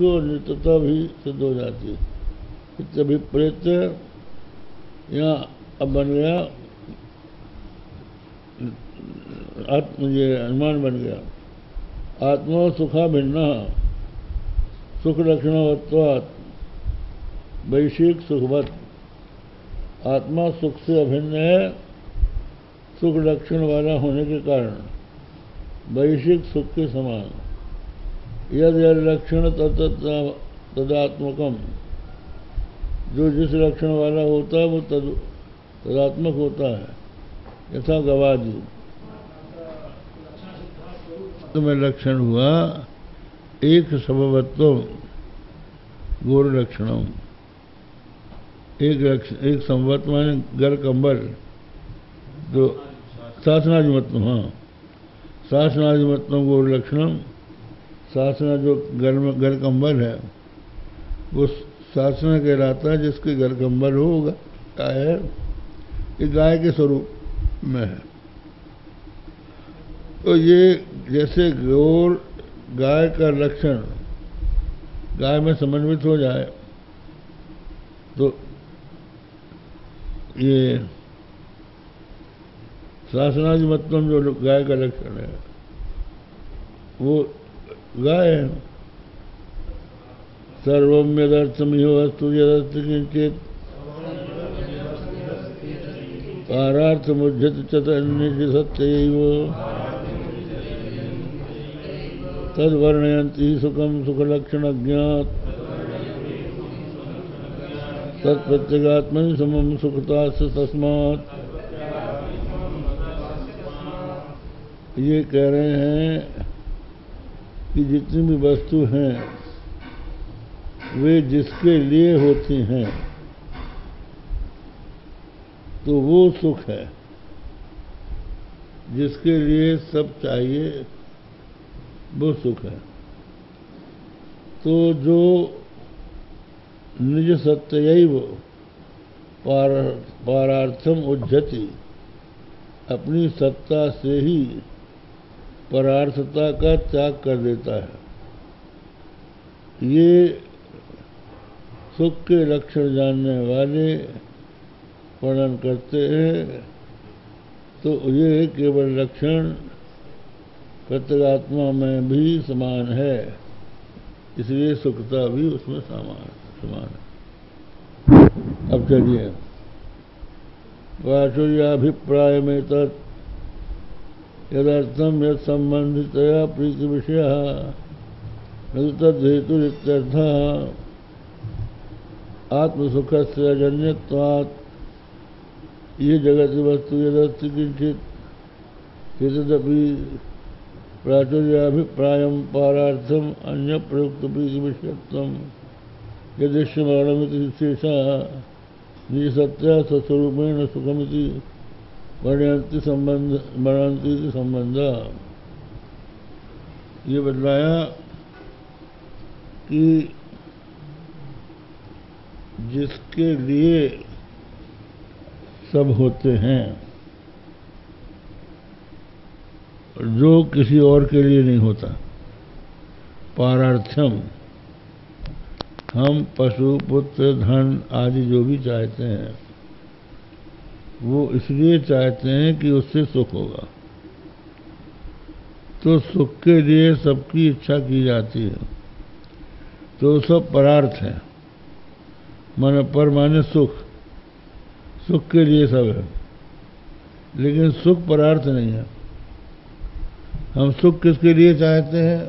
तो नित्यता भी सिद्ध हो जाती है। इत्यभिप्रेत यहाँ अब बन गया ये अनुमान बन गया। आत्मा सुखा भिन्न सुख लक्षणवत्वात् वैश्विक सुखवत। आत्मा सुख से अभिन्न है सुख लक्षण वाला होने के कारण वैश्विक सुख के समान। यद लक्षण तदात्मकम, जो जिस लक्षण वाला होता है वो तदात्मक होता है। यथा गवादी तो में लक्षण हुआ एक स्वभावत्व गौर लक्षणम। एक संवत माने घर कंबल जो शासनाधिमत्व, हाँ शासनाधिमत्व गौर लक्षणम। शासना जो घर कंबल है वो शासना कहलाता है, जिसके घर कंबल होगा गाय है, ये गाय के स्वरूप में है। तो ये जैसे गौर गाय का लक्षण गाय में समन्वित हो जाए तो ये शासनाधिमत्व जो गाय का लक्षण है वो गाय है। सर्वम यदर्थमिह वस्तु यदर्थ किंचित पारार्थमुज्झति चतन्य सत्यैव तद्वर्णयन्ति सुखम सुखलक्षण ज्ञात तत्प्रत्यगात्मनि समम सुखतास्य तस्मात्। ये कह रहे हैं कि जितनी भी वस्तु हैं वे जिसके लिए होती हैं तो वो सुख है। जिसके लिए सब चाहिए वो सुख है। तो जो निज सत्यैव पारार्थम उज्झति, अपनी सत्ता से ही परार्थता का त्याग कर देता है, ये सुख के लक्षण जानने वाले वर्णन करते हैं। तो ये केवल लक्षण प्रत्यगात्मा में भी समान है, इसलिए सुखता भी उसमें समान है। अब चलिए वाचुर्याभिप्राय में यदर्थम यद संबंधितया प्रीति विषय न तद्धेतुरित्यर्थ आत्मसुखस्य अजन्यत्वात्। ये जगत वस्तु यदस्ति किंचित तदपि प्राचुर्याभिप्रायं पारार्थम अन्य प्रयुक्त प्रीति विषयत्वम यदृश्यमाणमिति शेषा निज सत्या स्वस्वरूपेण सुखमिति वर्णयन्ति संबंध। ये बतलाया कि जिसके लिए सब होते हैं, जो किसी और के लिए नहीं होता। पारार्थम, हम पशु पुत्र धन आदि जो भी चाहते हैं वो इसलिए चाहते हैं कि उससे सुख होगा। तो सुख के लिए सबकी इच्छा की जाती है, तो सब परार्थ है। मन पर माने सुख, सुख के लिए सब है, लेकिन सुख परार्थ नहीं है। हम सुख किसके लिए चाहते हैं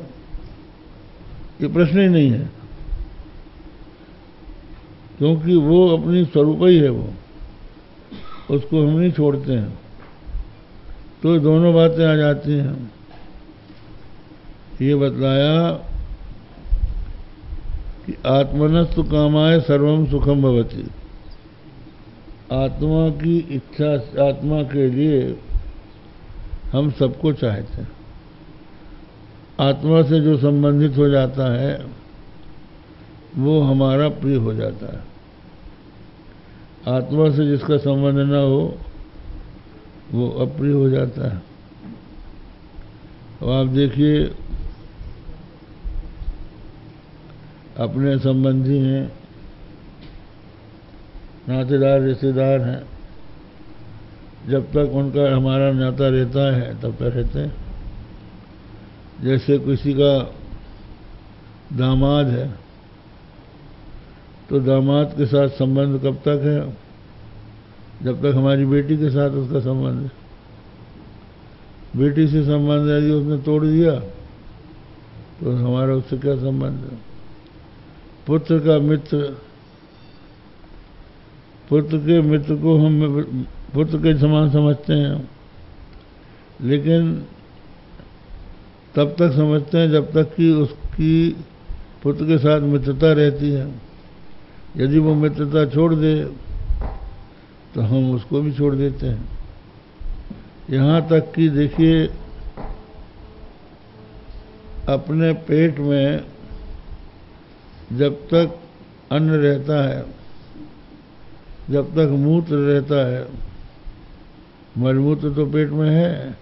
ये प्रश्न ही नहीं है, क्योंकि वो अपनी स्वरूप ही है, वो उसको हम नहीं छोड़ते हैं। तो दोनों बातें आ जाती हैं। ये बतलाया कि आत्मनस्तु कामाय सर्वम सुखम भवति। आत्मा की इच्छा, आत्मा के लिए हम सबको चाहते हैं। आत्मा से जो संबंधित हो जाता है वो हमारा प्रिय हो जाता है। आत्मा से जिसका संबंध न हो वो अप्रिय हो जाता है। अब आप देखिए अपने संबंधी हैं, नातेदार रिश्तेदार हैं, जब तक उनका हमारा नाता रहता है तब तक रहते हैं। जैसे किसी का दामाद है तो दामाद के साथ संबंध कब तक है? जब तक हमारी बेटी के साथ उसका संबंध है। बेटी से संबंध यदि उसने तोड़ दिया तो हमारा उससे क्या संबंध है? पुत्र का मित्र, पुत्र के मित्र को हम पुत्र के समान समझते हैं, लेकिन तब तक समझते हैं जब तक कि उसकी पुत्र के साथ मित्रता रहती है। यदि वो मित्रता छोड़ दे तो हम उसको भी छोड़ देते हैं। यहाँ तक कि देखिए, अपने पेट में जब तक अन्न रहता है, जब तक मूत्र रहता है, मलमूत्र तो पेट में है,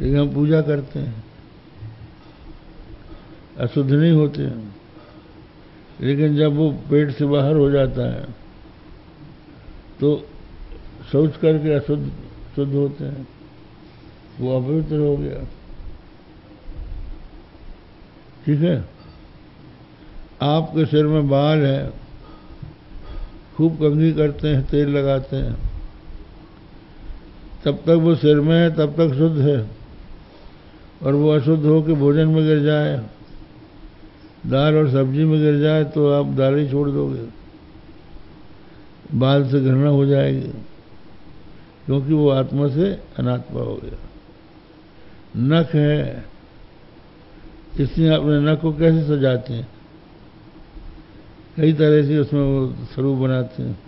लेकिन हम पूजा करते हैं, अशुद्ध नहीं होते हैं। लेकिन जब वो पेट से बाहर हो जाता है तो शौच करके अशुद्ध शुद्ध होते हैं, वो अपवित्र हो गया। ठीक है, आपके सिर में बाल है, खूब कंघी करते हैं, तेल लगाते हैं, तब तक वो सिर में है, तब तक शुद्ध है। और वो अशुद्ध हो के भोजन में गिर जाए, दाल और सब्जी में गिर जाए तो आप दाल ही छोड़ दोगे, बाल से घृणा हो जाएगी, क्योंकि वो आत्मा से अनात्मा हो गया। नख है, इसलिए अपने नख को कैसे सजाते हैं? कई तरह से उसमें वो स्वरूप बनाते हैं,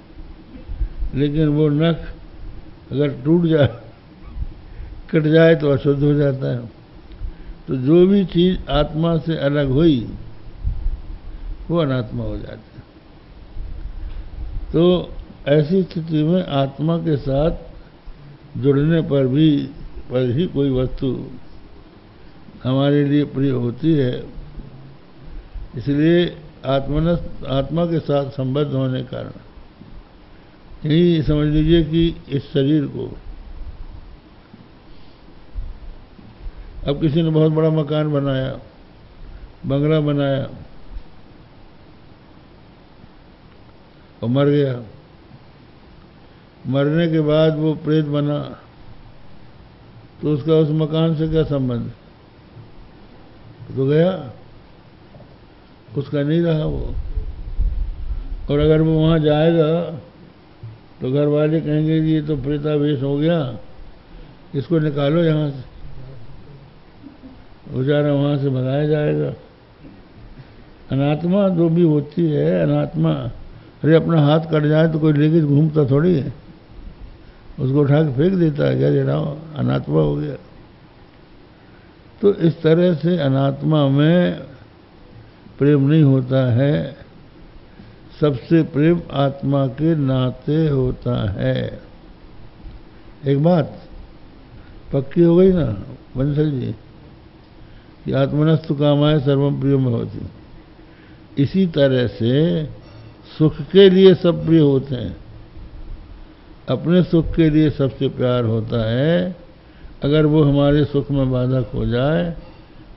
लेकिन वो नख अगर टूट जाए, कट जाए तो अशुद्ध हो जाता है। तो जो भी चीज आत्मा से अलग हुई वो अनात्मा हो जाती है। तो ऐसी स्थिति में आत्मा के साथ जुड़ने पर ही कोई वस्तु हमारे लिए प्रिय होती है। इसलिए आत्मा के साथ संबद्ध होने के कारण यही समझ लीजिए कि इस शरीर को, अब किसी ने बहुत बड़ा मकान बनाया, बंगला बनाया और मर गया, मरने के बाद वो प्रेत बना, तो उसका उस मकान से क्या संबंध? तो गया, उसका नहीं रहा वो। और अगर वो वहां जाएगा तो घर वाले कहेंगे कि ये तो प्रेतावेश हो गया, इसको निकालो यहाँ से, बेचारा वहां से भगाया जाएगा। अनात्मा जो भी होती है, अनात्मा, अरे अपना हाथ कट जाए तो कोई लेके घूमता थोड़ी है, उसको उठा के फेंक देता है, क्या दे रहा हूं, अनात्मा हो गया। तो इस तरह से अनात्मा में प्रेम नहीं होता है, सबसे प्रेम आत्मा के नाते होता है। एक बात पक्की हो गई ना बंसल जी, कि आत्मनस्तु कामाय सर्वम प्रियम होती। इसी तरह से सुख के लिए सब प्रिय होते हैं, अपने सुख के लिए सबसे प्यार होता है। अगर वो हमारे सुख में बाधक हो जाए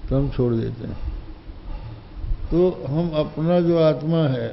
तो हम छोड़ देते हैं। तो हम अपना जो आत्मा है